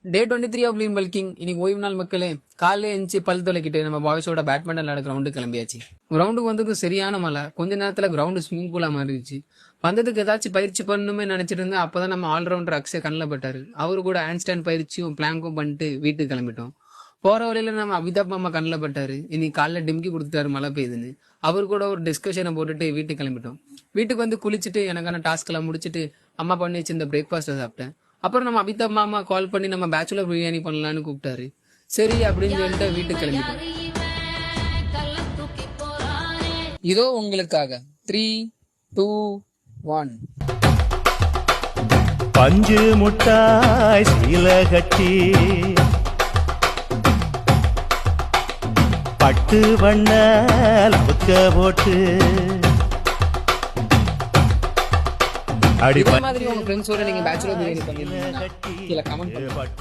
Day 23 of lean bulking. இன்னைக்கு ஓய்வு நாள் மக்களே. காலையில எழுந்துச்சு பல் தொலைக்கிட்டு நம்ம பாய்ஸோட பேட்மிண்டன் விளையாட கிரவுண்டு கிளம்பியாச்சு. கிரவுண்டுக்கு வந்ததுக்கு சரியான மழை. கொஞ்ச நேரத்துல கிரவுண்டு ஸ்விமிங் பூலா மாறிடுச்சு. வந்ததுக்கு ஏதாச்சும் பயிற்சி பண்ணணுமே நினைச்சிட்டு இருந்தேன். அப்பதான் நம்ம ஆல்ரவுண்டர் அக்ஷய் கண்ணில் பட்டாரு. அவரு கூட ஹேண்ட் ஸ்டாண்ட் பயிற்சியும் பிளாங்கும் பண்ணிட்டு வீட்டுக்கு கிளம்பிட்டோம். போற வழியில நம்ம அமிதாப் மாமா கண்ணில் பட்டாரு. இன்னைக்கு காலைல டிம்கி கொடுத்துட்டாரு மழை பெய்யுதுன்னு. அவரு கூட ஒரு டிஸ்கஷனை போட்டுட்டு வீட்டுக்கு கிளம்பிட்டோம். வீட்டுக்கு வந்து குளிச்சுட்டு எனக்கான டாஸ்க் எல்லாம் முடிச்சுட்டு அம்மா பண்ணி வச்சிருந்த பிரேக்ஃபாஸ்ட்டை சாப்பிட்டேன். அப்புறம் நம்ம அமிதாப் மாமா கால் பண்ணி நம்ம பேச்சுலர் பிரியாணி பண்ணலான்னு கூப்பிட்டாரு. சரி அப்படின்னு சொல்லிட்டு வீட்டுக்கு கிளம்பிட்டோம். இதோ உங்களுக்காக 3, 2, 1. பஞ்சு முட்டாய் சீல கட்டி பட்டு வண்ண லவுக்க போட்டு இதே மாதிரி உங்க ஃப்ரெண்ட்ஸோட நீங்க பேச்சுலர் பிரியாணி பண்ணிருந்தீங்கன்னா கீழே கமெண்ட் பண்ணுங்க.